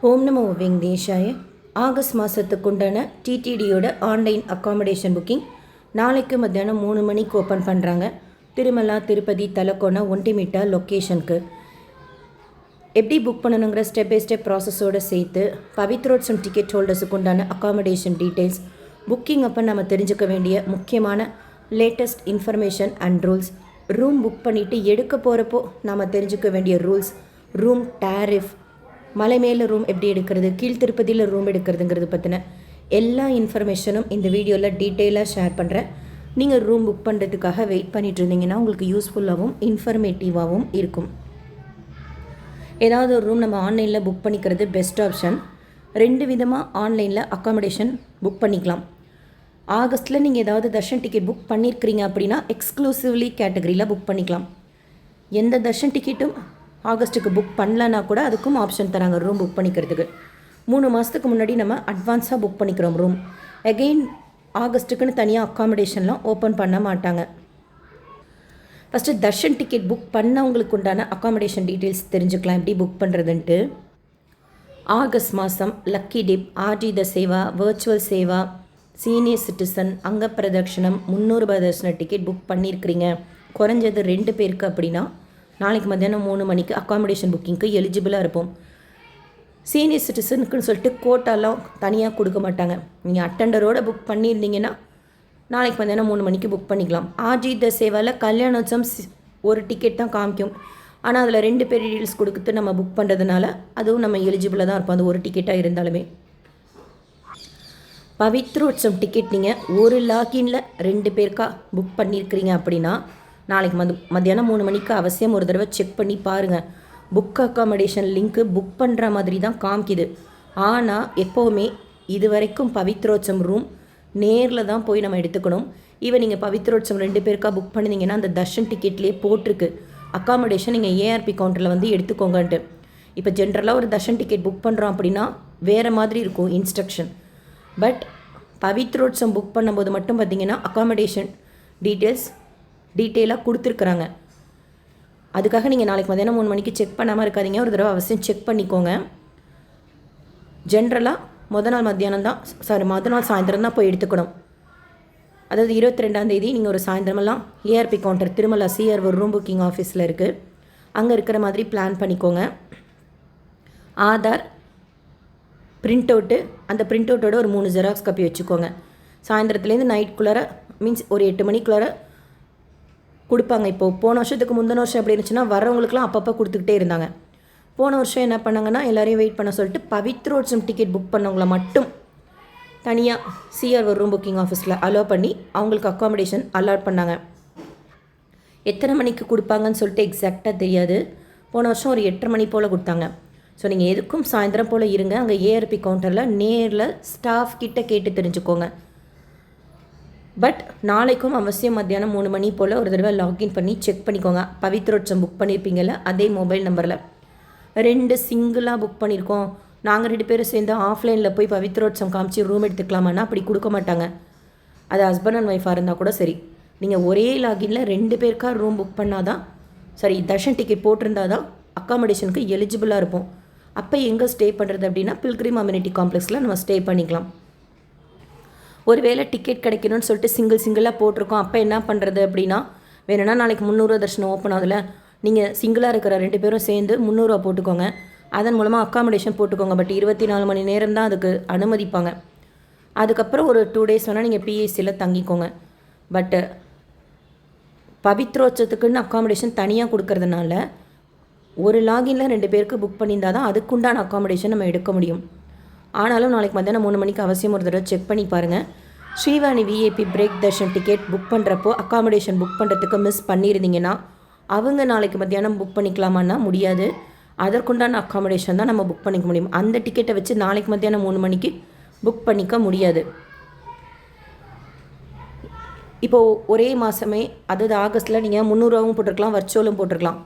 ஓம் நமோ வெங்கடேஷாய. August மாதத்துக்குண்டான டிடிடியோட online accommodation booking நாளைக்கு மத்தியானம் 3 மணிக்கு ஓப்பன் பண்ணுறாங்க. திருமலா, திருப்பதி, தலக்கோணா, ஒண்டிமிட்டா லொக்கேஷனுக்கு. எப்படி புக் பண்ணணுங்கிற ஸ்டெப் பை ஸ்டெப் ப்ராசஸோடு சேர்த்து பவித்ரோட்சம் டிக்கெட் ஹோல்டர்ஸுக்கு உண்டான அக்காமடேஷன் டீட்டெயில்ஸ், புக்கிங் அப்போ நம்ம தெரிஞ்சுக்க வேண்டிய முக்கியமான latest information and rules, room book பண்ணிவிட்டு எடுக்க போகிறப்போ நம்ம தெரிஞ்சுக்க வேண்டிய ரூல்ஸ், ரூம் டேரிஃப், மலை மேலே ரூம் எப்படி எடுக்கிறது, கீழ் திருப்பதியில் ரூம் எடுக்கிறதுங்கிறது பற்றின எல்லா இன்ஃபர்மேஷனும் இந்த வீடியோவில் டீட்டெயிலாக ஷேர் பண்ணுறேன். நீங்கள் ரூம் புக் பண்ணுறதுக்காக வெயிட் பண்ணிட்டு இருந்தீங்கன்னா உங்களுக்கு யூஸ்ஃபுல்லாகவும் இன்ஃபர்மேட்டிவாகவும் இருக்கும். ஏதாவது ஒரு ரூம் நம்ம ஆன்லைனில் புக் பண்ணிக்கிறது பெஸ்ட் ஆப்ஷன். 2 விதமாக ஆன்லைனில் அக்காமடேஷன் புக் பண்ணிக்கலாம். ஆகஸ்ட்டில் நீங்கள் ஏதாவது தர்ஷன் டிக்கெட் புக் பண்ணியிருக்கிறீங்க அப்படின்னா எக்ஸ்க்ளூசிவ்லி கேட்டகரியில் புக் பண்ணிக்கலாம். எந்த தர்ஷன் டிக்கெட்டும் ஆகஸ்ட்டுக்கு புக் பண்ணலன்னா கூட அதுக்கும் ஆப்ஷன் தராங்க ரூம் புக் பண்ணிக்கிறதுக்கு. 3 மாதத்துக்கு முன்னாடி நம்ம அட்வான்ஸாக புக் பண்ணிக்கிறோம் ரூம். அகெயின் ஆகஸ்ட்டுக்குன்னு தனியாக அக்காமடேஷன்லாம் ஓப்பன் பண்ண மாட்டாங்க. ஃபஸ்ட்டு தர்ஷன் டிக்கெட் புக் பண்ணவங்களுக்கு உண்டான அக்காமடேஷன் டீட்டெயில்ஸ் தெரிஞ்சுக்கலாம் எப்படி புக் பண்ணுறதுன்ட்டு. ஆகஸ்ட் மாதம் lucky dip, Arjitha Seva, virtual Seva, senior citizen, அங்க பிரதட்சணம் 300 ரூபாய் தர்ஷன டிக்கெட் புக் பண்ணியிருக்கிறீங்க, குறைஞ்சது 2 பேருக்கு அப்படின்னா நாளைக்கு மத்தியானம் 3 மணிக்கு அக்காமடேஷன் புக்கிங்க்கு எலிஜிபிளாக இருப்போம். சீனியர் சிட்டிசனுக்குன்னு சொல்லிட்டு கோட்டாலாம் தனியாக கொடுக்க மாட்டாங்க. நீங்கள் அட்டண்டரோடு புக் பண்ணியிருந்தீங்கன்னா நாளைக்கு மத்தியானம் 3 மணிக்கு புக் பண்ணிக்கலாம். ஆர்ஜித சேவாவில் கல்யாணோத்சவம் ஒரு டிக்கெட் தான் காமிக்கும். ஆனால் அதில் 2 பேர் டீட்டெயில்ஸ் கொடுத்து நம்ம புக் பண்ணுறதுனால அதுவும் நம்ம எலிஜிபிளாக தான் இருப்போம், அது ஒரு டிக்கெட்டாக இருந்தாலுமே. பவித்ரோட்சம் டிக்கெட் நீங்கள் ஒரு லாகின்ல 2 பேருக்கா புக் பண்ணியிருக்கிறீங்க அப்படின்னா நாளைக்கு மத்தியானம் 3 மணிக்கு அவசியம் ஒரு தடவை செக் பண்ணி பாருங்கள். புக் அக்காமடேஷன் லிங்க்கு புக் பண்ணுற மாதிரி தான் காமிக்குது. ஆனால் எப்போவுமே இது வரைக்கும் பவித்ரோட்சம் ரூம் நேரில் தான் போய் நம்ம எடுத்துக்கணும். ஈவன் நீங்கள் பவித்ரோட்சம் 2 பேருக்கா புக் பண்ணிங்கன்னா அந்த தர்ஷன் டிக்கெட்லேயே போட்டிருக்கு அக்காமடேஷன் நீங்கள் ஏஆர்பி கவுண்டரில் வந்து எடுத்துக்கோங்கன்ட்டு. இப்போ ஜென்ரலாக ஒரு தர்ஷன் டிக்கெட் புக் பண்ணுறோம் அப்படின்னா வேறு மாதிரி இருக்கும் இன்ஸ்ட்ரக்ஷன். பவித்ரோட்சம் புக் பண்ணும்போது மட்டும் பார்த்திங்கன்னா அக்காமடேஷன் டீட்டெயிலாக கொடுத்துருக்குறாங்க. அதுக்காக நீங்கள் நாளைக்கு மத்தியானம் 3 மணிக்கு செக் பண்ணாமல் இருக்காதீங்க, ஒரு தடவை அவசியம் செக் பண்ணிக்கோங்க. ஜென்ரலாக மொதல் நாள் சாயந்தரம் தான் போய் எடுத்துக்கணும். அதாவது 22ஆம் தேதி நீங்கள் ஒரு சாயந்தரமெல்லாம் ஏஆர்பி கவுண்டர் திருமலா சிஆர் ஒரு ரூம் புக்கிங் ஆஃபீஸில் இருக்குது, அங்கே இருக்கிற மாதிரி பிளான் பண்ணிக்கோங்க. ஆதார் பிரிண்ட் அவுட்டு, அந்த பிரிண்ட் அவுட்டோட ஒரு 3 ஜெராக்ஸ் காப்பி வச்சுக்கோங்க. சாயந்தரத்துலேருந்து நைட்குள்ளார மீன்ஸ் ஒரு 8 மணிக்குள்ளார கொடுப்பாங்க. இப்போது போன வருஷத்துக்கு முந்தின வருஷம் எப்படி இருந்துச்சுன்னா வரவங்களுக்குலாம் அப்பப்போ கொடுத்துக்கிட்டே இருந்தாங்க. போன வருஷம் என்ன பண்ணாங்கன்னா எல்லாரையும் வெயிட் பண்ண சொல்லிட்டு பவித்ரோட்சம் டிக்கெட் புக் பண்ணவங்கள மட்டும் தனியாக சிஆர் ஒரு ரூம் புக்கிங் ஆஃபீஸில் அலோவ் பண்ணி அவங்களுக்கு அக்காமடேஷன் அலாட் பண்ணாங்க. எத்தனை மணிக்கு கொடுப்பாங்கன்னு சொல்லிட்டு எக்ஸாக்டாக தெரியாது. போன வருஷம் ஒரு 8:30 மணி போல் கொடுத்தாங்க. ஸோ நீங்கள் எதுக்கும் சாயந்தரம் போல் இருங்க, அங்கே ஏஆர்பி கவுண்டரில் நேரில் ஸ்டாஃப் கிட்ட கேட்டு தெரிஞ்சுக்கோங்க. பட் நாளைக்கும் அவசியம் மத்தியானம் 3 மணி போல் ஒரு தடவை லாகின் பண்ணி செக் பண்ணிக்கோங்க. பவித்ரோட்சம் புக் பண்ணியிருப்பீங்கள்ல அதே மொபைல் நம்பரில். 2 சிங்கிளாக புக் பண்ணியிருக்கோம், நாங்கள் 2 பேரும் சேர்ந்து ஆஃப்லைனில் போய் பவித்ரோட்சம் காமிச்சு ரூம் எடுத்துக்கலாமான்னா அப்படி கொடுக்க மாட்டாங்க. அது ஹஸ்பண்ட் அண்ட் ஒய்ஃபாக இருந்தால் கூட சரி, நீங்கள் ஒரே லாகின்ல 2 பேருக்கா ரூம் புக் பண்ணாதான் தர்ஷன் டிக்கெட் போட்டிருந்தா தான் அக்காமடேஷனுக்கு எலிஜிபிளாக இருப்போம். அப்போ எங்கே ஸ்டே பண்ணுறது அப்படின்னா பில்கிரிம் அம்யூனிட்டி காம்ப்ளெக்ஸில் நம்ம ஸ்டே பண்ணிக்கலாம். ஒருவேளை டிக்கெட் கிடைக்கணும்னு சொல்லிட்டு சிங்கிளாக போட்டிருக்கோம், அப்போ என்ன பண்ணுறது அப்படின்னா வேணும்னா நாளைக்கு 300 தர்ஷனம் ஓப்பன் ஆகுதுல, நீங்கள் சிங்கிளாக இருக்கிற 2 பேரும் சேர்ந்து 300 ரூபா போட்டுக்கோங்க. அதன் மூலமாக அக்காமடேஷன் போட்டுக்கோங்க. பட் 24 மணி நேரம் தான் அதுக்கு அனுமதிப்பாங்க. அதுக்கப்புறம் ஒரு 2 டேஸ் வேணால் நீங்கள் பிஎஸ்சியில் தங்கிக்கோங்க. பட்டு பவித்ரோட்சத்துக்குன்னு அக்காமடேஷன் தனியாக கொடுக்கறதுனால ஒரு லாகின்ல 2 பேருக்கு புக் பண்ணியிருந்தால் தான் அதுக்குண்டான அக்காமடேஷன் நம்ம எடுக்க முடியும். ஆனாலும் நாளைக்கு மத்தியானம் 3 மணிக்கு அவசியம் ஒரு தடவை செக் பண்ணி பாருங்கள். Srivani VIP break Darshan ticket book பண்ணுறப்போ அக்காமடேஷன் புக் பண்ணுறதுக்கு மிஸ் பண்ணியிருந்தீங்கன்னா அவங்க நாளைக்கு மத்தியானம் புக் பண்ணிக்கலாமான்னா முடியாது. அதற்குண்டான அக்காமடேஷன் தான் நம்ம புக் பண்ணிக்க முடியும். அந்த டிக்கெட்டை வச்சு நாளைக்கு மத்தியானம் 3 மணிக்கு புக் பண்ணிக்க முடியாது. இப்போது ஒரே மாதமே அதாவது ஆகஸ்ட்டில் நீங்கள் 300 ரூபாவும் போட்டிருக்கலாம், வர்ச்சுவலும் போட்டிருக்கலாம்.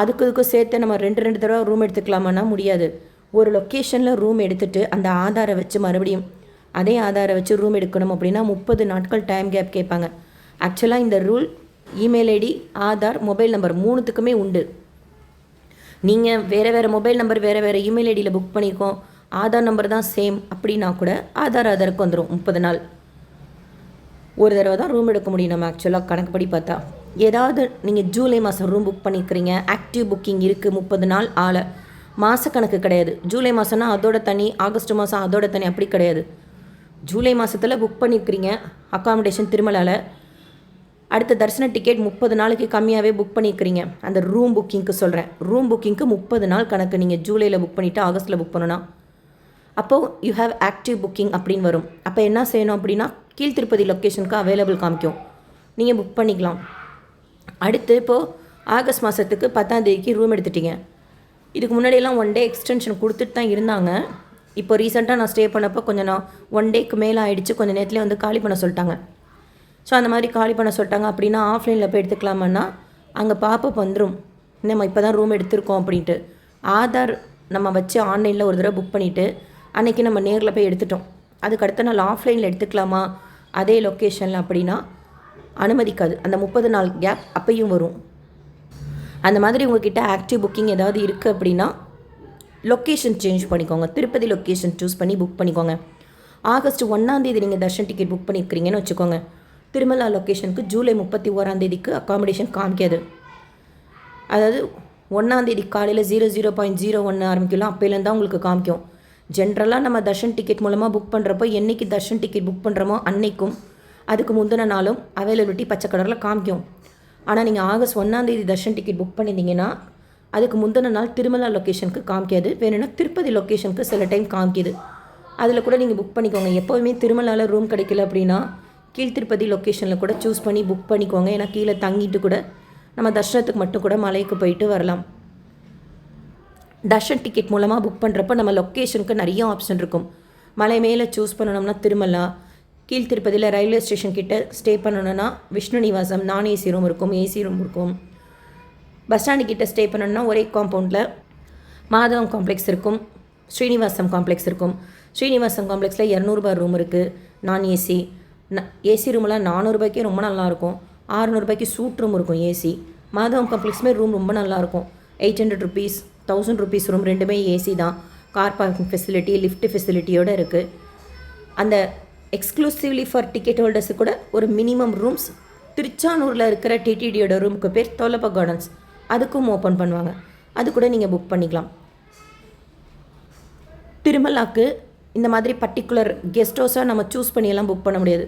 அதுக்கும் சேர்த்து நம்ம 2 தடவை ரூம் எடுத்துக்கலாமான்னா முடியாது. ஒரு லொக்கேஷனில் ரூம் எடுத்துகிட்டு அந்த ஆதாரை வச்சு மறுபடியும் அதே ஆதாரை வச்சு ரூம் எடுக்கணும் அப்படின்னா 30 நாட்கள் டைம் கேப் கேட்பாங்க. ஆக்சுவலாக இந்த rule email ID, Aadhaar, mobile number 3த்துக்குமே உண்டு. நீங்கள் வேறு மொபைல் நம்பர் வேறு இமெயில் ஐடியில் புக் பண்ணியிருக்கோம், ஆதார் நம்பர் தான் சேம் அப்படின்னா கூட ஆதாருக்கு வந்துடும் 30 நாள். ஒரு தடவை தான் ரூம் எடுக்க முடியும் நம்ம ஆக்சுவலாக கணக்குப்படி பார்த்தா. ஏதாவது நீங்கள் ஜூலை மாதம் ரூம் புக் பண்ணிக்கிறீங்க, ஆக்டிவ் புக்கிங் இருக்குது 30 நாள் ஆளை, மாதக்கணக்கு கிடையாது. ஜூலை மாதம்னா அதோட தனி, ஆகஸ்ட் மாதம் அதோட தனி, அப்படி கிடையாது. ஜூலை மாதத்தில் புக் பண்ணியிருக்கிறீங்க அக்காமடேஷன் திருமலாவில், அடுத்த தரிசன டிக்கெட் 30 நாளைக்கு கம்மியாகவே புக் பண்ணியிருக்கிறீங்க. அந்த ரூம் புக்கிங்க்கு சொல்கிறேன், ரூம் புக்கிங்க்கு 30 நாள் கணக்கு. நீங்கள் ஜூலையில் புக் பண்ணிவிட்டு ஆகஸ்ட்டில் புக் பண்ணணும்னா அப்போது யூ ஹேவ் ஆக்டிவ் புக்கிங் அப்படின்னு வரும். அப்போ என்ன செய்யணும் அப்படின்னா கீழ்த்திருப்பதி லொக்கேஷனுக்கு அவைலபிள் காமிக்கும், நீங்கள் புக் பண்ணிக்கலாம். அடுத்து இப்போது ஆகஸ்ட் மாதத்துக்கு 10ஆம் தேதிக்கு ரூம் எடுத்துட்டீங்க. இதுக்கு முன்னாடியெல்லாம் 1 டே எக்ஸ்டென்ஷன் கொடுத்துட்டு தான் இருந்தாங்க. இப்போ ரீசெண்டாக நான் ஸ்டே பண்ணப்போ கொஞ்சம் 1 டேக்கு மேலே ஆகிடுச்சு, கொஞ்சம் நேரத்துலேயே வந்து காலி பண்ண சொல்லிட்டாங்க. ஸோ அந்த மாதிரி காலி பண்ண சொல்லிட்டாங்க அப்படின்னா ஆஃப்லைனில் போய் எடுத்துக்கலாமான்னா அங்கே பாப்பப் வந்துடும், நம்ம இப்போ தான் ரூம் எடுத்திருக்கோம் அப்படின்ட்டு. ஆதார் நம்ம வச்சு ஆன்லைனில் ஒரு தடவை புக் பண்ணிவிட்டு அன்றைக்கி நம்ம நேரில் போய் எடுத்துட்டோம், அதுக்கு அடுத்த நாள் ஆஃப்லைனில் எடுத்துக்கலாமா அதே லொக்கேஷனில் அப்படின்னா அனுமதிக்காது. அந்த 30 நாள் கேப் அப்பையும் வரும். அந்த மாதிரி உங்கள்கிட்ட ஆக்டிவ் புக்கிங் ஏதாவது இருக்குது அப்படின்னா லொக்கேஷன் சேஞ்ச் பண்ணிக்கோங்க, திருப்பதி லொக்கேஷன் சூஸ் பண்ணி புக் பண்ணிக்கோங்க. ஆகஸ்ட் 1ஆம் தேதி நீங்கள் தர்ஷன் டிக்கெட் புக் பண்ணியிருக்கிறீங்கன்னு வச்சுக்கோங்க, திருமலா லொக்கேஷனுக்கு ஜூலை 31ஆம் தேதிக்கு அக்காமடேஷன் காமிக்காது. அதாவது 1ஆம் தேதி காலையில் 00.01 ஆரம்பிக்கலாம், அப்போலேருந்து தான் உங்களுக்கு காமிக்கும். ஜென்ரலாக நம்ம தர்ஷன் டிக்கெட் மூலமாக புக் பண்ணுறப்போ என்றைக்கு தர்ஷன் டிக்கெட் புக் பண்ணுறோமோ அன்னைக்கும் அதுக்கு முந்தின நாளும் அவைலபிலிட்டி பச்சை கலரில் காமிக்கும். ஆனால் நீங்கள் ஆகஸ்ட் 1ஆம் தேதி தர்ஷன் டிக்கெட் புக் பண்ணியிருந்தீங்கன்னா அதுக்கு முந்தின நாள் திருமலா லொக்கேஷனுக்கு காமிக்காது, வேணும்னா திருப்பதி லொக்கேஷனுக்கு சில டைம் காமிக்கிது. அதில் கூட நீங்கள் புக் பண்ணிக்கோங்க. எப்போவுமே திருமலாவில் ரூம் கிடைக்கல அப்படின்னா கீழ்த்திருப்பதி லொக்கேஷனில் கூட சூஸ் பண்ணி புக் பண்ணிக்கோங்க. ஏன்னா கீழே தங்கிட்டு கூட நம்ம தர்ஷனத்துக்கு மட்டும் கூட மலைக்கு போயிட்டு வரலாம். தர்ஷன் டிக்கெட் மூலமாக புக் பண்ணுறப்ப நம்ம லொக்கேஷனுக்கு நிறைய ஆப்ஷன் இருக்கும். மலை மேலே சூஸ் பண்ணணும்னா திருமலா, கீழ்த்திருப்பதியில் ரயில்வே ஸ்டேஷன் கிட்டே ஸ்டே பண்ணணுன்னா விஷ்ணு நிவாசம் நான் ஏசி ரூம் இருக்கும், ஏசி ரூம் இருக்கும். பஸ் ஸ்டாண்டு கிட்டே ஸ்டே பண்ணணுன்னா ஒரே காம்பவுண்டில் மாதவம் காம்ப்ளெக்ஸ் இருக்கும், ஸ்ரீனிவாசம் காம்ப்ளெக்ஸ் இருக்கும். ஸ்ரீனிவாசம் காம்ப்ளெக்ஸில் 200 ரூம் இருக்குது நான் ஏசி. ஏசி ரூமெல்லாம் 400 ரூபாய்க்கே ரொம்ப நல்லாயிருக்கும், 600 ரூபாய்க்கு சூட் ரூம் இருக்கும் ஏசி. மாதவம் காம்ப்ளெக்ஸுமே ரூம் ரொம்ப நல்லாயிருக்கும், 800 rupees 1000 rupees ரூம், ரெண்டுமே ஏசி தான். கார் பார்க்கிங் ஃபெசிலிட்டி, லிஃப்ட் ஃபெசிலிட்டியோடு இருக்குது. அந்த எக்ஸ்க்ளூசிவ்லி ஃபார் டிக்கெட் ஹோல்டர்ஸு கூட ஒரு மினிமம் ரூம்ஸ் திருச்சானூரில் இருக்கிற டிடிடியோட ரூமுக்கு பேர் தொலப்பா கார்டன்ஸ், அதுக்கும் ஓப்பன் பண்ணுவாங்க, அது கூட நீங்கள் புக் பண்ணிக்கலாம். திருமலாக்கு இந்த மாதிரி பர்டிகுலர் கெஸ்ட் ஹவுஸாக நம்ம சூஸ் பண்ணியெல்லாம் புக் பண்ண முடியாது.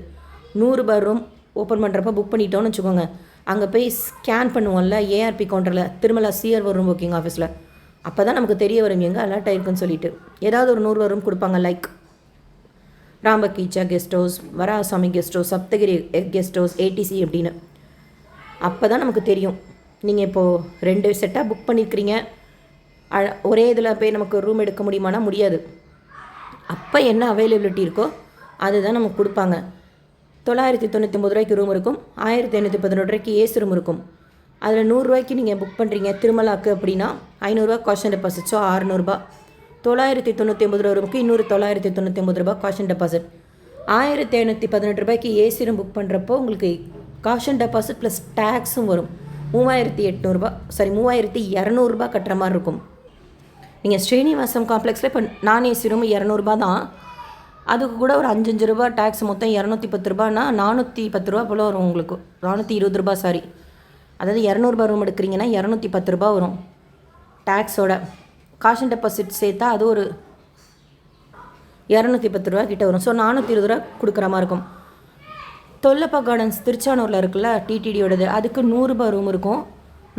100 ரூம் ஓப்பன் பண்ணுறப்ப புக் பண்ணிட்டோன்னு வச்சுக்கோங்க, அங்கே போய் ஸ்கேன் பண்ணுவோம்ல ஏஆர்பி கவுண்டரில் திருமலா சிஆர்ஓ ரூம் புக்கிங் ஆஃபீஸில், அப்போ தான் நமக்கு தெரிய வரும் எங்கே அலர்ட் ஆயிருக்குன்னு சொல்லிட்டு. ஏதாவது ஒரு 100 ரூம் கொடுப்பாங்க, like Rambagicha guest house, Varahaswamy guest house, Saptagiri guest house, ATC அப்படின்னு. அப்போ தான் நமக்கு தெரியும். நீங்கள் இப்போது 2 செட்டாக புக் பண்ணியிருக்கிறீங்க, ஒரே இதில் போய் நமக்கு ரூம் எடுக்க முடியுமானா முடியாது. அப்போ என்ன அவைலபிலிட்டி இருக்கோ அதுதான் நமக்கு கொடுப்பாங்க. 999 ரூபாய்க்கு ரூம் இருக்கும், 1511 ரூபாய்க்கு ஏசி ரூம் இருக்கும். அதில் 100 ரூபாய்க்கு நீங்கள் புக் பண்ணுறீங்க திருமலாக்கு அப்படின்னா 500 ரூபா காஷன் டெபாசிட், ஸோ 600 ரூபா. 999 ரூபாய்க்கு இன்னொரு 999 ரூபா காஷன் டெபாசிட். 1518 ரூபாய்க்கு ஏசி ரூம் புக் பண்ணுறப்போ உங்களுக்கு காஷன் டெபாசிட் ப்ளஸ் டேக்ஸும் வரும். 3200 ரூபா கட்டுற மாதிரி இருக்கும். நீங்கள் ஸ்ரீனிவாசம் காம்ப்ளெக்ஸில் இப்போ நான் ஏசி ரூம் 200 ரூபா தான், அதுக்கு கூட ஒரு 5 ரூபா டேக்ஸ், மொத்தம் 210 ரூபானா 410 ரூபா போல் வரும் உங்களுக்கு. 420 ரூபா சாரி, அதாவது 200 ரூபா ரூம் எடுக்கிறீங்கன்னா 210 ரூபா வரும் டேக்ஸோட. காஷன் டெபாசிட் சேர்த்தா அது ஒரு 210 ரூபா கிட்ட வரும். ஸோ 420 ரூபா கொடுக்குற மாதிரி இருக்கும். தொல்லப்பா கார்டன்ஸ் திருச்சானூரில் இருக்குல்ல டிடிடியோடது, அதுக்கு 100 ரூபா ரூம் இருக்கும்,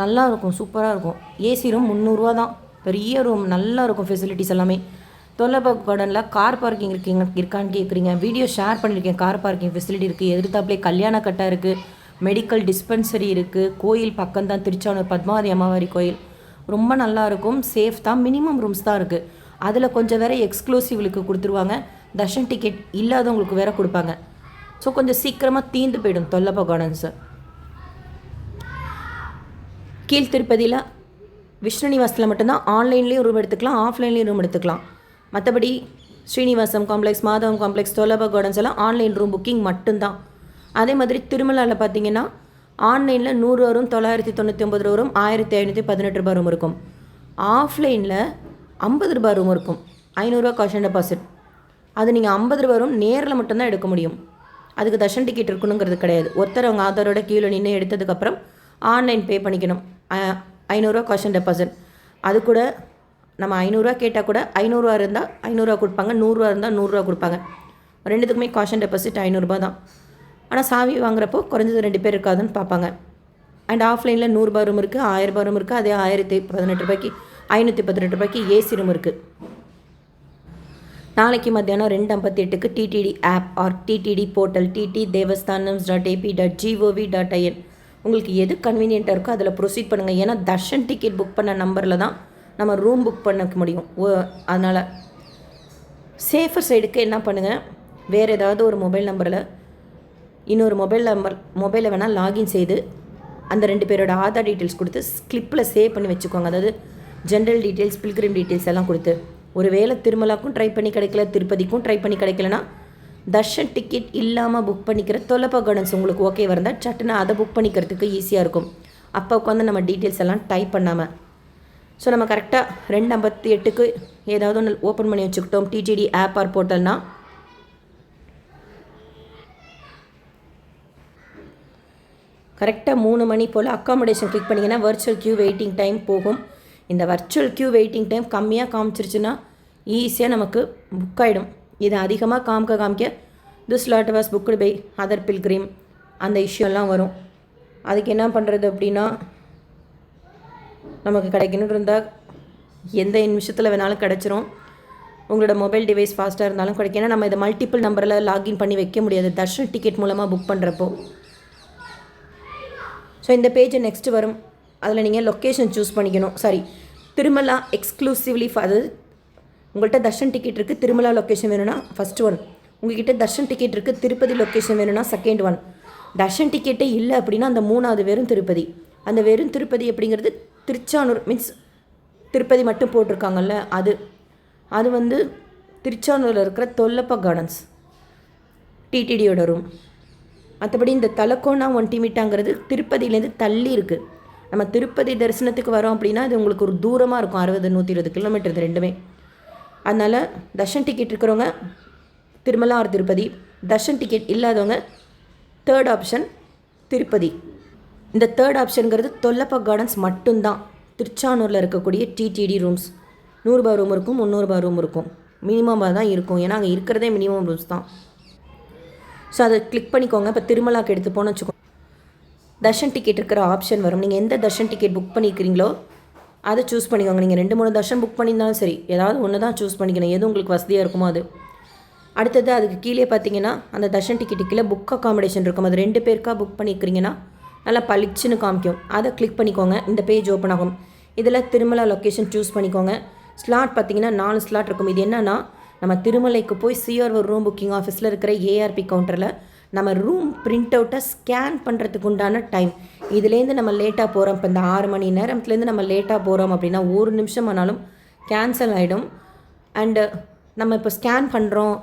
நல்லா இருக்கும், சூப்பராக இருக்கும். ஏசி ரூம் 300 ரூபா தான், பெரிய ரூம், நல்லா இருக்கும் ஃபெசிலிட்டிஸ் எல்லாமே. தொல்லப்பா கார்டனில் கார் பார்க்கிங் இருக்கான்னு கேட்குறீங்க, வீடியோ ஷேர் பண்ணியிருக்கேன். கார் பார்க்கிங் ஃபெசிலிட்டி இருக்குது, எதிர்த்தாப்புலேயே கல்யாண கட்டை இருக்குது, மெடிக்கல் டிஸ்பென்சரி இருக்குது, கோயில் பக்கம்தான் திருச்சானூர் பத்மாவதி அம்மாவாரி கோயில், ரொம்ப நல்லாயிருக்கும், சேஃப் தான். மினிமம் ரூம்ஸ் தான் இருக்குது, அதில் கொஞ்சம் வேறு எக்ஸ்க்ளூசிவ்களுக்கு கொடுத்துருவாங்க, தர்ஷன் டிக்கெட் இல்லாதவங்களுக்கு வேறு கொடுப்பாங்க. ஸோ கொஞ்சம் சீக்கிரமாக தீர்ந்து போயிடும் தொல்லப்பா கார்டன்ஸு. கீழ் திருப்பதியில் விஷ்ணு நிவாசத்தில் மட்டும்தான் ஆன்லைன்லேயும் ரூம் எடுத்துக்கலாம், ஆஃப்லைன்லேயும் ரூம் எடுத்துக்கலாம். மற்றபடி Srinivasam complex, Madhavam complex, தொல்லப்பா gardens எல்லாம் ஆன்லைன் ரூம் புக்கிங் மட்டும்தான். அதே மாதிரி திருமலாவில் பார்த்தீங்கன்னா ஆன்லைனில் 100 ரூம் 999 ரூம் 1518 ரூபா ரூம் இருக்கும். ஆஃப்லைனில் 50 ரூபா ரூம் இருக்கும், 500 ரூபா காஷன் டெபாசிட். அது நீங்கள் 50 ரூபா ரூம் நேரில் மட்டும்தான் எடுக்க முடியும். அதுக்கு தர்ஷன் டிக்கெட் இருக்கணுங்கிறது கிடையாது. ஒருத்தர் அவங்க ஆதாரோட கீழே நின்று எடுத்ததுக்கப்புறம் ஆன்லைன் பே பண்ணிக்கணும். 500 ரூபா காஷன் டெபாசிட். அது கூட நம்ம 500 ரூபா கேட்டால் கூட 500 ரூபா இருந்தால் 500 ரூபா கொடுப்பாங்க, 100 ரூபா இருந்தால் 100 ரூபா கொடுப்பாங்க. ரெண்டுத்துக்குமே காஷன் டெபாசிட் 500 ரூபா தான். ஆனால் சாவி வாங்குறப்போ குறைஞ்சது 2 பேர் இருக்காதுன்னு பார்ப்பாங்க. அண்ட் ஆஃப்லைனில் 100 ரூபா ரூம் இருக்குது, 1000 ரூபா ரூம் இருக்குது. அதே 1018 ரூபாய்க்கு 518 ரூபாய்க்கு ஏசி ரூம் இருக்குது. நாளைக்கு மத்தியானம் 2:58க்கு TTD app or TTD portal ttdevasthanams.ap.gov.in உங்களுக்கு எது கன்வீனியண்ட்டாக இருக்கோ அதில் ப்ரொசீட் பண்ணுங்கள். ஏன்னா தர்ஷன் டிக்கெட் புக் பண்ண நம்பரில் தான் நம்ம ரூம் புக் பண்ண முடியும். அதனால் சேஃபர் சைடுக்கு என்ன பண்ணுங்கள், வேறு ஏதாவது ஒரு மொபைல் நம்பரில் இன்னொரு மொபைலை வேணால் லாகின் செய்து அந்த 2 பேரோட ஆதார் டீட்டெயில்ஸ் கொடுத்து ஸ்லிப்பில் சேவ் பண்ணி வச்சுக்கோங்க. அதாவது ஜென்ரல் டீட்டெயில்ஸ், பில்கிரிம் டீட்டெயில்ஸ் எல்லாம் கொடுத்து. ஒரு வேளை திருமலாக்கும் ட்ரை பண்ணி கிடைக்கல, திருப்பதிக்கும் ட்ரை பண்ணி கிடைக்கலனா தர்ஷன் டிக்கெட் இல்லாமல் புக் பண்ணிக்கிற தொலைப்பா கார்டன்ஸ் உங்களுக்கு ஓகே இருந்தால் சட்டுன்னு அதை புக் பண்ணிக்கிறதுக்கு ஈஸியாக இருக்கும். அப்போ உட்காந்து நம்ம டீட்டெயில்ஸ் எல்லாம் டைப் பண்ணாமல். ஸோ நம்ம கரெக்டாக 2:58க்கு ஏதாவது ஒன்று ஓப்பன் பண்ணி வச்சுக்கிட்டோம் டிடிடி ஆப் ஆர் போர்ட்டல்னால் கரெக்டாக 3 மணி போல் அக்காமடேஷன் கிளிக் பண்ணிங்கன்னா வர்ச்சுவல் க்யூ வெயிட்டிங் டைம் போகும். இந்த வர்ச்சுவல் க்யூ வெயிட்டிங் டைம் கம்மியாக காமிச்சிருச்சுன்னா ஈஸியாக நமக்கு புக் ஆகிடும். இது அதிகமாக காமிக்க this slot was booked by other pilgrim அந்த இஷ்யூலாம் வரும். அதுக்கு என்ன பண்ணுறது அப்படின்னா, நமக்கு கிடைக்கணுன்னு இருந்தால் எந்த நிமிஷத்தில் வேணாலும் கிடச்சிரும். உங்களோட மொபைல் டிவைஸ் ஃபாஸ்ட்டாக இருந்தாலும் கிடைக்கும். ஏன்னா நம்ம இதை மல்டிபிள் நம்பரில் லாகின் பண்ணி வைக்க முடியாது தர்ஷன் டிக்கெட் மூலமாக புக் பண்ணுறப்போ. ஸோ இந்த பேஜ் நெக்ஸ்ட்டு வரும். அதில் நீங்கள் லொக்கேஷன் சூஸ் பண்ணிக்கணும். திருமலா எக்ஸ்க்ளூசிவ்லி அதாவது உங்கள்கிட்ட தர்ஷன் டிக்கெட் இருக்குது, திருமலா லொக்கேஷன் வேணும்னா ஃபஸ்ட் ஒன். உங்கள்கிட்ட தர்ஷன் டிக்கெட் இருக்குது, திருப்பதி லொக்கேஷன் வேணும்னா செகண்ட் ஒன். தர்ஷன் டிக்கெட்டே இல்லை அப்படின்னா அந்த 3வது வெறும் திருப்பதி. அந்த வெறும் திருப்பதி அப்படிங்கிறது திருச்சானூர் மீன்ஸ் திருப்பதி மட்டும் போட்டிருக்காங்கல்ல, அது வந்து திருச்சானூரில் இருக்கிற தொல்லப்பா கார்டன்ஸ் டிடிடியோட ரூம். மற்றபடி இந்த தலக்கோனா ஒன்டிமிட்டாங்கிறது திருப்பதியிலேருந்து தள்ளி இருக்குது. நம்ம திருப்பதி தரிசனத்துக்கு வரோம் அப்படின்னா அது உங்களுக்கு ஒரு தூரமாக இருக்கும், 60-120 கிலோமீட்டர் இது ரெண்டுமே. அதனால் தர்ஷன் டிக்கெட் இருக்கிறவங்க திருமலா ஆர் திருப்பதி, தர்ஷன் டிக்கெட் இல்லாதவங்க தேர்ட் ஆப்ஷன் திருப்பதி. இந்த தேர்ட் ஆப்ஷனுங்கிறது தொல்லப்பா கார்டன்ஸ் மட்டும்தான். திருச்சானூரில் இருக்கக்கூடிய டிடிடி ரூம்ஸ் 100 ரூபா ரூம் இருக்கும், 300 ரூபா ரூம் இருக்கும், மினிமமாக தான் இருக்கும். ஏன்னா அங்கே இருக்கிறதே மினிமம் ரூம்ஸ் தான். ஸோ அதை கிளிக் பண்ணிக்கோங்க. இப்போ திருமலாக்கு எடுத்து போன்னு வச்சுக்கோங்க, தர்ஷன் டிக்கெட் இருக்கிற ஆப்ஷன் வரும். நீங்கள் எந்த தர்ஷன் டிக்கெட் புக் பண்ணிக்கிறீங்களோ அதை சூஸ் பண்ணிக்கோங்க. நீங்கள் 2-3 தர்ஷன் புக் பண்ணியிருந்தாலும் சரி, ஏதாவது ஒன்று தான் சூஸ் பண்ணிக்கணும், எது உங்களுக்கு வசதியாக இருக்குமோ அது. அடுத்தது அதுக்கு கீழே பார்த்தீங்கன்னா அந்த தர்ஷன் டிக்கெட்டு கீழே புக் அக்காமடேஷன் இருக்கும். அது 2 பேருக்காக புக் பண்ணிக்கிறீங்கன்னா நல்லா பளிச்சுன்னு காமிக்கும். அதை கிளிக் பண்ணிக்கோங்க. இந்த பேஜ் ஓப்பன் ஆகும். இதில் திருமலா லொக்கேஷன் சூஸ் பண்ணிக்கோங்க. ஸ்லாட் பார்த்தீங்கன்னா 4 ஸ்லாட் இருக்கும். இது என்னென்னா, நம்ம திருமலைக்கு போய் சிஆர்ஓ ரூம் புக்கிங் ஆஃபீஸில் இருக்கிற ஏஆர்பி கவுண்டரில் நம்ம ரூம் பிரிண்ட் அவுட்டை ஸ்கேன் பண்ணுறதுக்கு உண்டான டைம். இதுலேருந்து நம்ம லேட்டாக போகிறோம், இப்போ இந்த 6 மணி நேரத்துலேருந்து நம்ம லேட்டாக போகிறோம் அப்படின்னா 1 நிமிஷம் ஆனாலும் கேன்சல் ஆகிடும். அண்டு நம்ம இப்போ ஸ்கேன் பண்ணுறோம்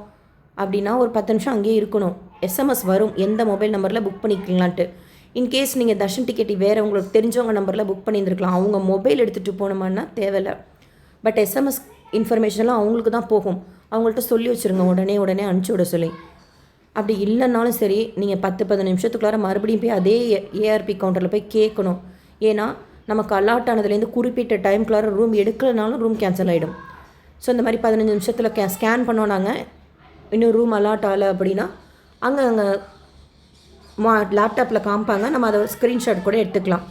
அப்படின்னா ஒரு 10 நிமிஷம் அங்கேயே இருக்கணும். எஸ்எம்எஸ் வரும் எந்த மொபைல் நம்பரில் புக் பண்ணிக்கலான்ட்டு. இன்கேஸ் நீங்கள் தர்ஷன் டிக்கெட் வேறு உங்களுக்கு தெரிஞ்சவங்க நம்பரில் புக் பண்ணியிருந்துருக்கலாம், அவங்க மொபைல் எடுத்துகிட்டு போகணுமான்னா தேவையில்லை. பட் எஸ்எம்எஸ் இன்ஃபர்மேஷன்லாம் அவங்களுக்கு தான் போகும். அவங்கள்ட்ட சொல்லி வச்சுருங்க, உடனே அனுப்பிச்சி விட சொல்லி. அப்படி இல்லைன்னாலும் சரி, நீங்கள் 10-15 நிமிஷத்துக்குள்ளார மறுபடியும் போய் அதே ஏஆர்பி கவுண்டரில் போய் கேட்கணும். ஏன்னா நமக்கு அலாட் ஆனதுலேருந்து குறிப்பிட்ட டைம்குள்ளார ரூம் எடுக்கலனாலும் ரூம் கேன்சல் ஆகிடும். ஸோ இந்த மாதிரி 15 நிமிஷத்தில் ஸ்கேன் பண்ணோம். நாங்கள் இன்னும் ரூம் அலாட் ஆகலை அப்படின்னா அங்கே லேப்டாப்பில் காமிப்பாங்க, நம்ம அதை ஸ்க்ரீன்ஷாட் கூட எடுத்துக்கலாம்.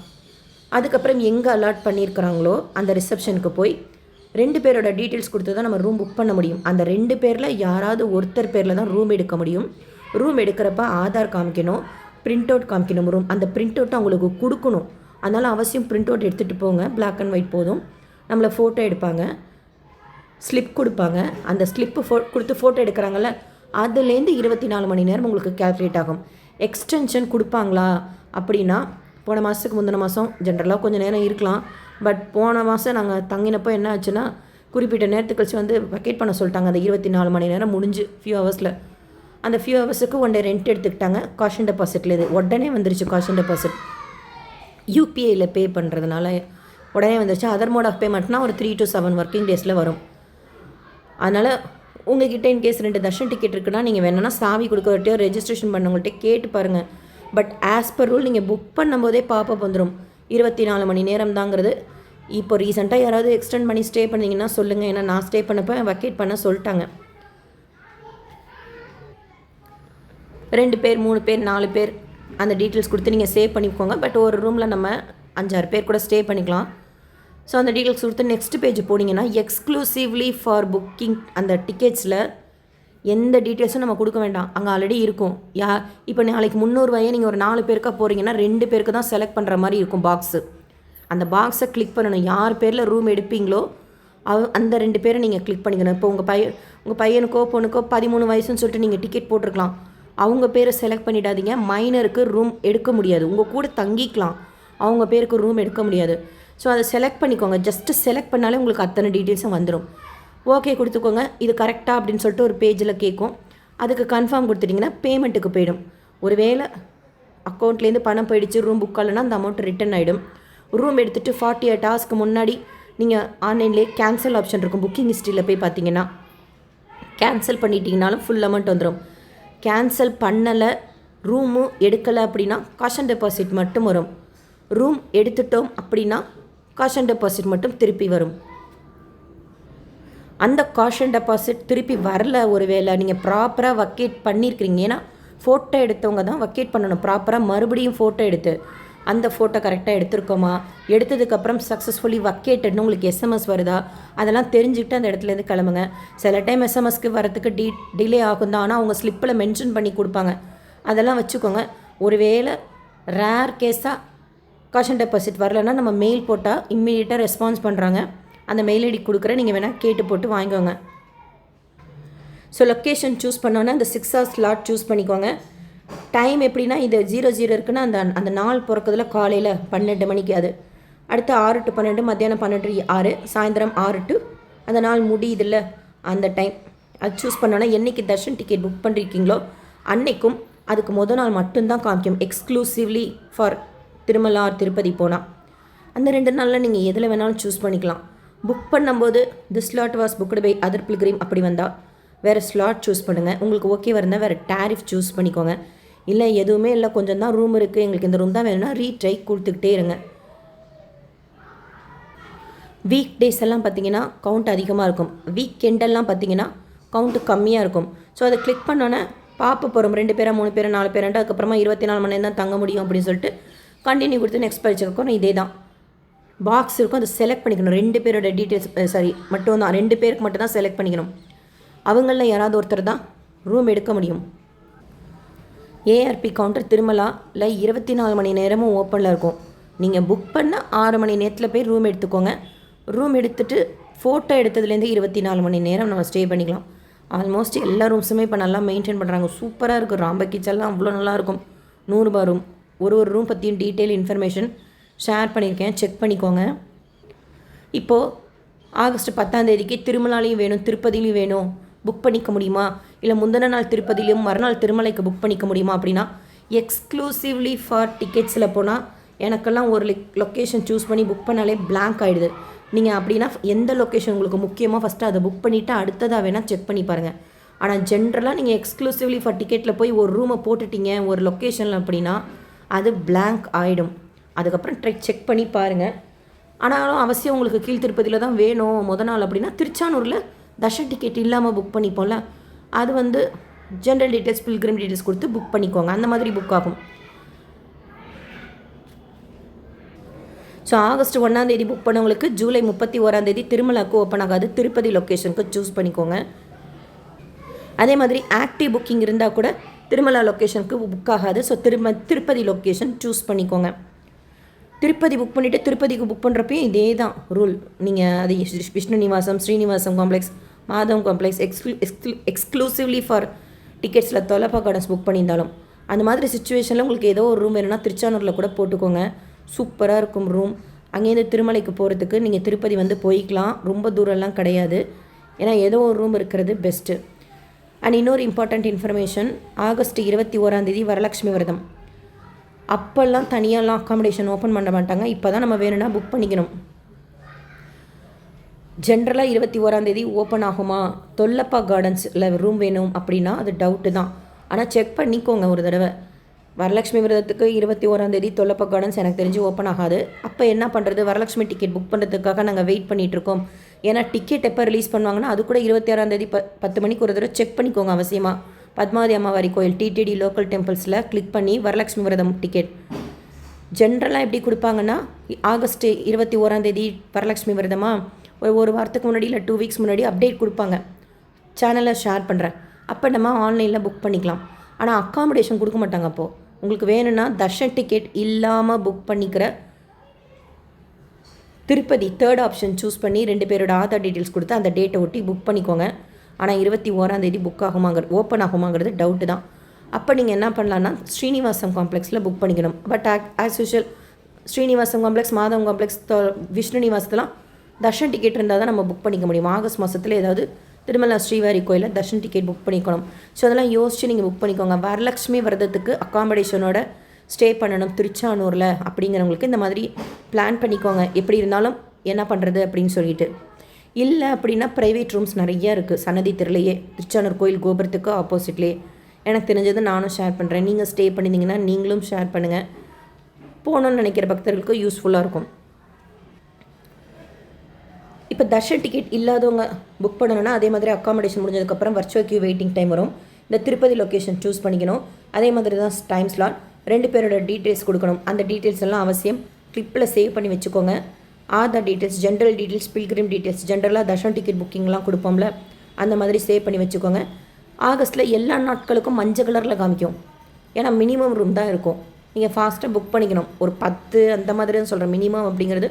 அதுக்கப்புறம் எங்கே அலாட் பண்ணியிருக்கிறாங்களோ அந்த ரிசப்ஷனுக்கு போய் 2 பேரோட டீட்டெயில்ஸ் கொடுத்து தான் நம்ம ரூம் புக் பண்ண முடியும். அந்த 2 பேரில் யாராவது ஒருத்தர் பேரில் தான் ரூம் எடுக்க முடியும். ரூம் எடுக்கிறப்ப ஆதார் காமிக்கணும், பிரிண்ட் அவுட் காமிக்கணும். ரூம் அந்த பிரிண்ட் அவுட்டை அவங்களுக்கு கொடுக்கணும். அதனால் அவசியம் பிரிண்ட் அவுட் எடுத்துகிட்டு போங்க. பிளாக் அண்ட் ஒயிட் போதும். நம்மளை ஃபோட்டோ எடுப்பாங்க, ஸ்லிப் கொடுப்பாங்க. அந்த ஸ்லிப்பு கொடுத்து ஃபோட்டோ எடுக்கிறாங்கல்ல, அதுலேருந்து 24 மணி நேரம் உங்களுக்கு கேல்குலேட் ஆகும். எக்ஸ்டென்ஷன் கொடுப்பாங்களா அப்படின்னா, போன மாதத்துக்கு முந்தின மாதம் ஜென்ரலாக கொஞ்சம் நேரம் இருக்கலாம். பட் போன மாதம் நாங்கள் தங்கினப்போ என்ன ஆச்சுன்னா, குறிப்பிட்ட நேரத்துக்கு கழிச்சு வந்து வெக்கேட் பண்ண சொல்லிட்டாங்க. அந்த 24 மணி நேரம் முடிஞ்சு ஃபியூ ஹவர்ஸில். அந்த ஃபியூ ஹவர்ஸுக்கு 1 டே ரெண்ட் எடுத்துக்கிட்டாங்க. காஷன் டெபாசிட்டில் இது உடனே வந்துருச்சு. காஷன் டெபாசிட் யூபிஐயில் பே பண்ணுறதுனால உடனே வந்துருச்சு. அதர் மோட் ஆஃப் பேமெண்ட்னா ஒரு 3 to 7 ஒர்க்கிங் டேஸில் வரும். அதனால் உங்ககிட்ட இன்கேஸ் 2 தர்ஷன் டிக்கெட் இருக்குன்னா நீங்கள் வேணும்னா சாவி கொடுக்கறட்டையோ ரெஜிஸ்ட்ரேஷன் பண்ணவங்கள்ட்ட கேட்டு பாருங்கள். பட் ஆஸ் பர் ரூல் நீங்கள் புக் பண்ணும்போதே பாப்பப் வந்துடும் 24 மணி நேரம் தாங்கிறது. இப்போ ரீசெண்டாக யாராவது எக்ஸ்டெண்ட் பண்ணி ஸ்டே பண்ணிங்கன்னா சொல்லுங்கள். ஏன்னா நான் ஸ்டே பண்ணப்போ வக்கேட் பண்ண சொல்லிட்டாங்க. 2 பேர் 3 பேர் 4 பேர் அந்த டீட்டெயில்ஸ் கொடுத்து நீங்கள் சேவ் பண்ணிக்கோங்க. பட் ஒரு ரூமில் நம்ம 5-6 பேர் கூட ஸ்டே பண்ணிக்கலாம். ஸோ அந்த டீட்டெயில்ஸ் கொடுத்து நெக்ஸ்ட் பேஜ் போனீங்கன்னா எக்ஸ்க்ளூசிவ்லி ஃபார் புக்கிங் அந்த டிக்கெட்ஸில் எந்த டீட்டெயில்ஸும் நம்ம கொடுக்க வேண்டாம். அங்கே ஆல்ரெடி இருக்கும். இப்போ நாளைக்கு 300 ரூபாயே நீங்கள் ஒரு 4 பேருக்கா போகிறீங்கன்னா 2 பேருக்கு தான் செலக்ட் பண்ணுற மாதிரி இருக்கும் பாக்ஸு. அந்த பாக்ஸை கிளிக் பண்ணணும். யார் பேரில் ரூம் எடுப்பீங்களோ அந்த 2 பேரை நீங்கள் கிளிக் பண்ணிக்கணும். இப்போ உங்கள் பையனுக்கோ பொண்ணுக்கோ 13 வயசுன்னு சொல்லிட்டு நீங்கள் டிக்கெட் போட்டிருக்கலாம். அவங்க பேரை செலக்ட் பண்ணிடாதீங்க. மைனருக்கு ரூம் எடுக்க முடியாது. உங்கள் கூட தங்கிக்கலாம், அவங்க பேருக்கு ரூம் எடுக்க முடியாது. ஸோ அதை செலக்ட் பண்ணிக்கோங்க. ஜஸ்ட்டு செலக்ட் பண்ணாலே உங்களுக்கு அத்தனை டீட்டெயில்ஸும் வந்துடும். ஓகே கொடுத்துக்கோங்க. இது கரெக்டாக அப்படின்னு சொல்லிட்டு ஒரு பேஜில் கேட்கும். அதுக்கு கன்ஃபார்ம் கொடுத்துட்டிங்கன்னா பேமெண்ட்டுக்கு போயிடும். ஒரு வேளை அக்கௌண்ட்லேருந்து பணம் போயிடுச்சு, ரூம் புக் ஆகலைன்னா அந்த அமௌண்ட் ரிட்டன் ஆகிடும். ரூம் எடுத்துகிட்டு 48 ஹவர்ஸ்க்கு முன்னாடி நீங்கள் ஆன்லைன்லேயே கேன்சல் ஆப்ஷன் இருக்கும். புக்கிங் ஹிஸ்ட்ரியில் போய் பார்த்தீங்கன்னா கேன்சல் பண்ணிட்டீங்கனாலும் ஃபுல் அமௌண்ட் வந்துடும். கேன்சல் பண்ணலை, ரூமும் எடுக்கலை அப்படின்னா காஷ் அண்ட் டெபாசிட் மட்டும் வரும். ரூம் எடுத்துட்டோம் அப்படின்னா காஷ் அண்ட் டெபாசிட் மட்டும் திருப்பி வரும். அந்த காஷ் அண்ட் டெபாசிட் திருப்பி வரல, ஒரு வேளை நீங்கள் ப்ராப்பராக வக்கேட் பண்ணியிருக்கிறீங்க. ஏன்னா ஃபோட்டோ எடுத்தவங்க தான் வக்கேட் பண்ணணும். ப்ராப்பராக மறுபடியும் ஃபோட்டோ எடுத்து அந்த ஃபோட்டோ கரெக்டாக எடுத்துருக்கோமா, எடுத்ததுக்கப்புறம் சக்ஸஸ்ஃபுல்லி வக்கேட்டட்னு உங்களுக்கு எஸ்எம்எஸ் வருதா, அதெல்லாம் தெரிஞ்சுக்கிட்டு அந்த இடத்துலேருந்து கிளம்புங்க. சில டைம் எஸ்எம்எஸ்க்கு வரத்துக்கு டிலே ஆகும் தான். ஆனால் அவங்க ஸ்லிப்பில் மென்ஷன் பண்ணி கொடுப்பாங்க. அதெல்லாம் வச்சுக்கோங்க. ஒரு வேளை ரேர் கேஸாக காஷ் அண்ட் டெபாசிட் வரலன்னா நம்ம மெயில் போட்டால் இம்மீடியட்டாக ரெஸ்பான்ஸ் பண்ணுறாங்க. அந்த மெயில் ஐடி கொடுக்குற, நீங்கள் வேணால் கேட்டு போட்டு வாங்கிக்கோங்க. ஸோ லொக்கேஷன் சூஸ் பண்ணோன்னா அந்த 6 hours ஸ்லாட் சூஸ் பண்ணிக்கோங்க. டைம் எப்படின்னா இது 00 இருக்குன்னா அந்த நாள் பிறக்கிறதுல காலையில் 12 மணிக்கு, அது அடுத்து 6 to 12, மத்தியானம் 12 to 6, சாயந்தரம் 6 to அந்த நாள் முடியுதில்ல அந்த டைம். அது சூஸ் பண்ணோன்னா என்றைக்கு தர்ஷன் டிக்கெட் புக் பண்ணியிருக்கீங்களோ அன்றைக்கும் அதுக்கு நாள் மட்டும்தான் காமிக்கும். எக்ஸ்க்ளூசிவ்லி ஃபார் திருமலா திருப்பதி போனால் அந்த 2 நாளில் நீங்கள் எதில் வேணாலும் சூஸ் பண்ணிக்கலாம். புக் பண்ணும்போது the slot was booked by other pilgrim அப்படி வந்தால் வேறு ஸ்லாட் சூஸ் பண்ணுங்கள். உங்களுக்கு ஓகேவாக இருந்தால் வேறு டேரிஃப் சூஸ் பண்ணிக்கோங்க. இல்லை எதுவுமே இல்லை, கொஞ்சம் தான் ரூம் இருக்குது, எங்களுக்கு இந்த ரூம் தான் வேணும்னா ரீட்ரை கொடுத்துக்கிட்டே இருங்க. வீக் டேஸ் எல்லாம் பார்த்தீங்கன்னா கவுண்ட் அதிகமாக இருக்கும். வீக்கெண்டெல்லாம் பார்த்தீங்கன்னா கவுண்ட்டு கம்மியாக இருக்கும். ஸோ அதை கிளிக் பண்ணோன்னே பார்ப்ப போகிறோம் 2 பேரா 3 பேரா 4 பேரான்ட்டு. அதுக்கப்புறமா 24 மணி நேரம் தான் தங்க முடியும் அப்படின்னு சொல்லிட்டு கண்டினியூ கொடுத்து நெக்ஸ்ட் படிச்சிருக்கோம். இதே தான் பாக்ஸ் இருக்கும், அதை செலக்ட் பண்ணிக்கணும். 2 பேரோட டீட்டெயில்ஸ் மட்டும் தான், 2 பேருக்கு மட்டும் தான் செலக்ட் பண்ணிக்கணும். அவங்களில் யாராவது ஒருத்தர் தான் ரூம் எடுக்க முடியும். ஏஆர்பி கவுண்டர் திருமலாவில் 24 மணி நேரமும் ஓப்பனில் இருக்கும். நீங்கள் புக் பண்ண 6 மணி நேரத்தில் போய் ரூம் எடுத்துக்கோங்க. ரூம் எடுத்துகிட்டு ஃபோட்டோ எடுத்ததுலேருந்து 24 மணி நேரம் நம்ம ஸ்டே பண்ணிக்கலாம். ஆல்மோஸ்ட் எல்லா ரூம்ஸுமே இப்போ நல்லா மெயின்டைன் பண்ணுறாங்க. சூப்பராக இருக்கும். ராம்ப கிச்சன்லாம் அவ்வளோ நல்லாயிருக்கும். 100 ரூபா ரூம். ஒரு ரூம் பற்றியும் டீட்டெயில் இன்ஃபர்மேஷன் ஷேர் பண்ணியிருக்கேன், செக் பண்ணிக்கோங்க. இப்போது ஆகஸ்ட் 10ஆம் தேதிக்கு திருமலாலையும் வேணும், திருப்பதிலையும் வேணும், புக் பண்ணிக்க முடியுமா, இல்லை முந்தின நாள் திருப்பதிலையும் மறுநாள் திருமலைக்கு புக் பண்ணிக்க முடியுமா அப்படின்னா எக்ஸ்க்ளூசிவ்லி ஃபார் டிக்கெட்ஸில் போனால் எனக்கெல்லாம் ஒரு லொக்கேஷன் சூஸ் பண்ணி புக் பண்ணாலே பிளாங்க் ஆகிடுது. நீங்கள் அப்படின்னா எந்த லொக்கேஷன் உங்களுக்கு முக்கியமாக ஃபஸ்ட்டு அதை புக் பண்ணிவிட்டு அடுத்ததாக வேணால் செக் பண்ணி பாருங்கள். ஆனால் ஜென்ரலாக நீங்கள் எக்ஸ்க்ளூசிவ்லி ஃபார் டிக்கெட்டில் போய் ஒரு ரூமை போட்டுட்டீங்க ஒரு லொக்கேஷனில் அப்படின்னா அது பிளாங்க் ஆகிடும். அதுக்கப்புறம் செக் பண்ணி பாருங்கள். ஆனாலும் அவசியம் உங்களுக்கு கீழ் திருப்பதியில் தான் வேணும் நாள் அப்படின்னா திருச்சானூரில் தர்ஷன் டிக்கெட் இல்லாமல் புக் பண்ணிப்போம்ல, அது ஜென்ரல் டீட்டெயில்ஸ் பில்கிரிம் டீட்டெயில்ஸ் கொடுத்து புக் பண்ணிக்கோங்க. அந்த மாதிரி புக் ஆகும். ஸோ ஆகஸ்ட் 1ஆம் தேதி புக் பண்ணவங்களுக்கு ஜூலை 31ஆம் தேதி திருமலாவுக்கு ஓப்பன் ஆகாது. திருப்பதி லொக்கேஷனுக்கு சூஸ் பண்ணிக்கோங்க. அதே மாதிரி ஆக்டிவ் புக்கிங் இருந்தால் கூட திருமலா லொக்கேஷனுக்கு புக் ஆகாது. ஸோ திருப்பதி லொக்கேஷன் சூஸ் பண்ணிக்கோங்க. திருப்பதி புக் பண்ணிவிட்டு திருப்பதிக்கு புக் பண்ணுறப்பையும் இதே தான் ரூல். நீங்கள் அது Vishnu Nivasam, Srinivasam complex, Madhavam complex exclusively for டிக்கெட்ஸில் தொலைப்பா கார்டன்ஸ் புக் பண்ணியிருந்தாலும் அந்த மாதிரி சுச்சுவேஷனில் உங்களுக்கு ஏதோ ஒரு ரூம் வேணும்னா திருச்சானூரில் கூட போட்டுக்கோங்க. சூப்பராக இருக்கும் ரூம். அங்கேருந்து திருமலைக்கு போகிறதுக்கு நீங்கள் திருப்பதி போய்க்கலாம். ரொம்ப தூரம்லாம் கிடையாது. ஏன்னா ஏதோ ஒரு ரூம் இருக்கிறது பெஸ்ட்டு. அண்ட் இன்னொரு இம்பார்ட்டண்ட் இன்ஃபர்மேஷன், ஆகஸ்ட் 21ஆம் தேதி வரலட்சுமி விரதம். அப்போல்லாம் தனியாலாம் அக்காமடேஷன் ஓப்பன் பண்ண மாட்டாங்க. இப்போ தான் நம்ம வேணும்னா புக் பண்ணிக்கணும். ஜென்ரலாக 21ஆந்தேதி ஓப்பன் ஆகுமா, தொல்லப்பா கார்டன்ஸில் ரூம் வேணும் அப்படின்னா அது டவுட்டு தான். ஆனால் செக் பண்ணிக்கோங்க ஒரு தடவை. வரலட்சுமி விரதத்துக்கு 21ஆந்தேதி தொல்லப்பா கார்டன்ஸ் எனக்கு தெரிஞ்சு ஓப்பன் ஆகாது. அப்போ என்ன பண்ணுறது, வரலட்சுமி டிக்கெட் புக் பண்ணுறதுக்காக நாங்கள் வெயிட் பண்ணிகிட்ருக்கோம். ஏன்னா டிக்கெட் எப்போ ரிலீஸ் பண்ணுவாங்கன்னா அது கூட 26ஆந்தேதி 10 மணிக்கு ஒரு தடவை செக் பண்ணிக்கோங்க அவசியமாக. பத்மாவதி அம்மாவாரி கோயில் டிடிடி லோக்கல் டெம்பிள்ஸில் கிளிக் பண்ணி வரலட்சுமி விரதம் டிக்கெட் ஜென்ரலாக எப்படி கொடுப்பாங்கன்னா, ஆகஸ்ட் 21ஆந்தேதி வரலட்சுமி விரதமாக ஒரு வாரத்துக்கு முன்னாடி இல்லை 2 வீக்ஸ் முன்னாடி அப்டேட் கொடுப்பாங்க. சேனலில் ஷேர் பண்ணுறேன். அப்போ நம்ம ஆன்லைனில் புக் பண்ணிக்கலாம். ஆனால் அக்காமடேஷன் கொடுக்க மாட்டாங்க. அப்போது உங்களுக்கு வேணும்னா தர்ஷன் டிக்கெட் இல்லாமல் புக் பண்ணிக்கிற திருப்பதி 3rd ஆப்ஷன் சூஸ் பண்ணி 2 பேரோட ஆதார் டீட்டெயில்ஸ் கொடுத்து அந்த டேட்டை ஒட்டி புக் பண்ணிக்கோங்க. ஆனால் 21ஆந்தேதி புக் ஓப்பன் ஆகுமாங்கிறது டவுட்டு தான். அப்போ நீங்கள் என்ன பண்ணலான்னா ஸ்ரீனிவாசம் காம்ப்ளெக்ஸில் புக் பண்ணிக்கணும். But as usual Srinivasam complex, Madhavam complex, Vishnu நிவாசத்தெலாம் Darshan ticket இருந்தால் தான் நம்ம புக் பண்ணிக்க முடியும். ஆகஸ்ட் மாதத்தில் ஏதாவது திருமலா ஸ்ரீவாரி கோயிலில் தர்ஷன் டிக்கெட் புக் பண்ணிக்கணும். ஸோ அதெல்லாம் யோசித்து நீங்கள் புக் பண்ணிக்கோங்க. வரலட்சுமி விரதத்துக்கு அக்காமடேஷனோட ஸ்டே பண்ணணும் திருச்சானூரில் அப்படிங்கிறவங்களுக்கு இந்த மாதிரி பிளான் பண்ணிக்கோங்க. எப்படி இருந்தாலும் என்ன பண்ணுறது அப்படின்னு சொல்லிட்டு. இல்லை அப்படின்னா ப்ரைவேட் ரூம்ஸ் நிறைய இருக்குது சன்னதி தெருலையே, திருச்சானூர் கோயில் கோபுரத்துக்கு ஆப்போசிட்லேயே. எனக்கு தெரிஞ்சது நானும் ஷேர் பண்ணுறேன். நீங்கள் ஸ்டே பண்ணியிருந்தீங்கன்னா நீங்களும் ஷேர் பண்ணுங்கள். போகணுன்னு நினைக்கிற பக்தர்களுக்கு யூஸ்ஃபுல்லாக இருக்கும். இப்போ தர்ஷன் டிக்கெட் இல்லாதவங்க புக் பண்ணணும்னா அதே மாதிரி அக்காமடேஷன் முடிஞ்சதுக்கப்புறம் வர்ச்சுவல் கியூ வெயிட்டிங் டைம் வரும். இந்த திருப்பதி லொக்கேஷன் சூஸ் பண்ணிக்கணும். அதே மாதிரி தான் டைம் ஸ்லாட். 2 பேரோட டீட்டெயில்ஸ் கொடுக்கணும். அந்த டீட்டெயில்ஸ் எல்லாம் அவசியம் கிளிப்பில் சேவ் பண்ணி வச்சுக்கோங்க. Aadhaar details, general details, pilgrim details, ஜென்ரலாக தர்ஷன் டிக்கெட் புக்கிங்லாம் கொடுப்போம்ல அந்த மாதிரி சேவ் பண்ணி வச்சுக்கோங்க. ஆகஸ்ட்டில் எல்லா நாட்களுக்கும் மஞ்சள் கலரில் காமிக்கும். ஏன்னா மினிமம் ரூம் தான் இருக்கும். நீங்கள் ஃபாஸ்ட்டாக புக் பண்ணிக்கணும். ஒரு 10 அந்த மாதிரி தான் சொல்கிறேன். மினிமம் அப்படிங்கிறது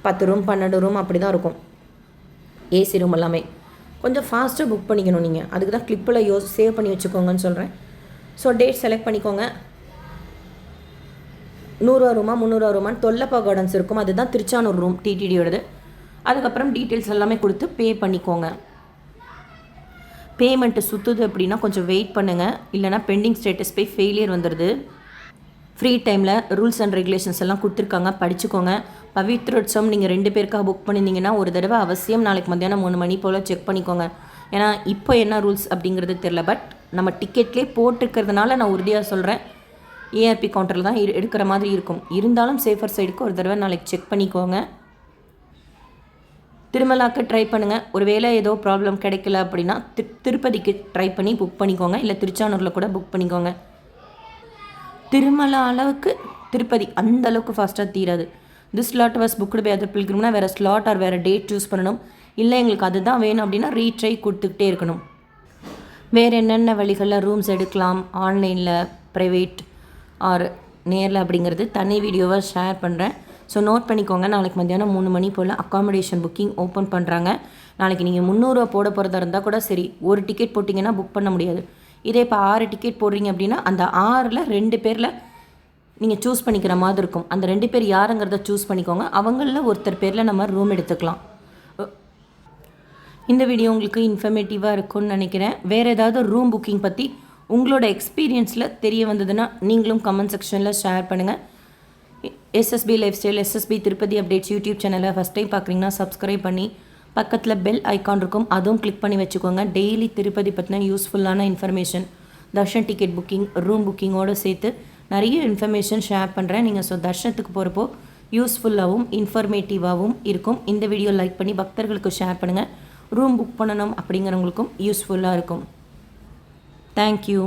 10 ரூம் 12 ரூம் அப்படி தான் இருக்கும். ஏசி ரூம் எல்லாமே கொஞ்சம் ஃபாஸ்ட்டாக புக் பண்ணிக்கணும். நீங்கள் அதுக்கு தான் கிளிப்பில் சேவ் பண்ணி வச்சுக்கோங்கன்னு சொல்கிறேன். ஸோ டேட் செலக்ட் பண்ணிக்கோங்க. 100 ரூமா 300 ரூமான்னு தொல்லப்பா கார்டன்ஸ் இருக்கும். அதுதான் திருச்சானூர் ரூம் டிடிடியோடது. அதுக்கப்புறம் டீட்டெயில்ஸ் எல்லாமே கொடுத்து பே பண்ணிக்கோங்க. பேமெண்ட்டு சுற்றுது அப்படின்னா கொஞ்சம் வெயிட் பண்ணுங்கள். இல்லைனா பெண்டிங் ஸ்டேட்டஸ் போய் ஃபெயிலியர் வந்துடுது. ஃப்ரீ டைமில் ரூல்ஸ் அண்ட் ரெகுலேஷன்ஸ் எல்லாம் கொடுத்துருக்காங்க, படிச்சுக்கோங்க. பவித்ரோத்சவம் நீங்கள் 2 பேருக்காக புக் பண்ணியிருந்தீங்கன்னா ஒரு தடவை அவசியம் நாளைக்கு மத்தியானம் 3 மணி போல் செக் பண்ணிக்கோங்க. ஏன்னா இப்போ என்ன ரூல்ஸ் அப்படிங்கிறது தெரில. பட் நம்ம டிக்கெட்லேயே போட்டிருக்கிறதுனால நான் உறுதியாக சொல்கிறேன், ஏஆர்பி கவுண்டரில் தான் எடுக்கிற மாதிரி இருக்கும். இருந்தாலும் சேஃபர் சைடுக்கு ஒரு தடவை நாளைக்கு செக் பண்ணிக்கோங்க. திருமலாக்கு ட்ரை பண்ணுங்கள். ஒரு வேளை ஏதோ ப்ராப்ளம் கிடைக்கல அப்படின்னா திருப்பதிக்கு ட்ரை பண்ணி புக் பண்ணிக்கோங்க. இல்லை திருச்சானூரில் கூட புக் பண்ணிக்கோங்க. திருமலா அளவுக்கு திருப்பதி அந்த அளவுக்கு ஃபாஸ்ட்டாக தீராது. This slot was booked by other பில்கிரிம்னா வேறு ஸ்லாட் ஆர் வேறு டேட் சூஸ் பண்ணணும். இல்லை எங்களுக்கு அதுதான் வேணும் அப்படின்னா ரீட்ரை கொடுத்துக்கிட்டே இருக்கணும். வேறு என்னென்ன வழிகளில் ரூம்ஸ் எடுக்கலாம் ஆன்லைனில், ப்ரைவேட் ஆர் நேரில் அப்படிங்கிறது தனி வீடியோவாக ஷேர் பண்ணுறேன். ஸோ நோட் பண்ணிக்கோங்க. நாளைக்கு மத்தியானம் 3 மணி போல் அக்காமடேஷன் புக்கிங் ஓப்பன் பண்ணுறாங்க. நாளைக்கு நீங்கள் 300 ரூபா போட போகிறதா இருந்தால் கூட சரி, ஒரு டிக்கெட் போட்டிங்கன்னா புக் பண்ண முடியாது. இதே இப்போ 6 டிக்கெட் போடுறீங்க அப்படின்னா அந்த 6ல் 2 பேரில் நீங்கள் சூஸ் பண்ணிக்கிற மாதிரி இருக்கும். அந்த 2 பேர் யாருங்கிறத சூஸ் பண்ணிக்கோங்க. அவங்களில் ஒருத்தர் பேரில் நம்ம ரூம் எடுத்துக்கலாம். இந்த வீடியோ உங்களுக்கு இன்ஃபர்மேட்டிவாக இருக்கும்னு நினைக்கிறேன். வேறு ஏதாவது ரூம் புக்கிங் பற்றி உங்களோட எக்ஸ்பீரியன்ஸில் தெரிய வந்ததுன்னா நீங்களும் கமெண்ட் செக்ஷனில் ஷேர் பண்ணுங்கள். SSP lifestyle, SSP Tirupati updates YouTube சேனலை ஃபஸ்ட் டைம் பார்க்குறீங்கன்னா சப்ஸ்கிரைப் பண்ணி பக்கத்தில் பெல் ஐக்கான் இருக்கும், அதுவும் கிளிக் பண்ணி வச்சுக்கோங்க. டெய்லி திருப்பதி பற்றின யூஸ்ஃபுல்லான information, darshan ticket booking, room புக்கிங்கோடு சேர்த்து நிறைய இன்ஃபர்மேஷன் ஷேர் பண்ணுறேன். நீங்கள் தர்ஷனத்துக்கு போகிறப்போ யூஸ்ஃபுல்லாகவும் இன்ஃபர்மேட்டிவாகவும் இருக்கும். இந்த வீடியோ லைக் பண்ணி பக்தர்களுக்கு ஷேர் பண்ணுங்கள். ரூம் புக் பண்ணணும் அப்படிங்கிறவங்களுக்கும் யூஸ்ஃபுல்லாக இருக்கும். தேங்க்யூ.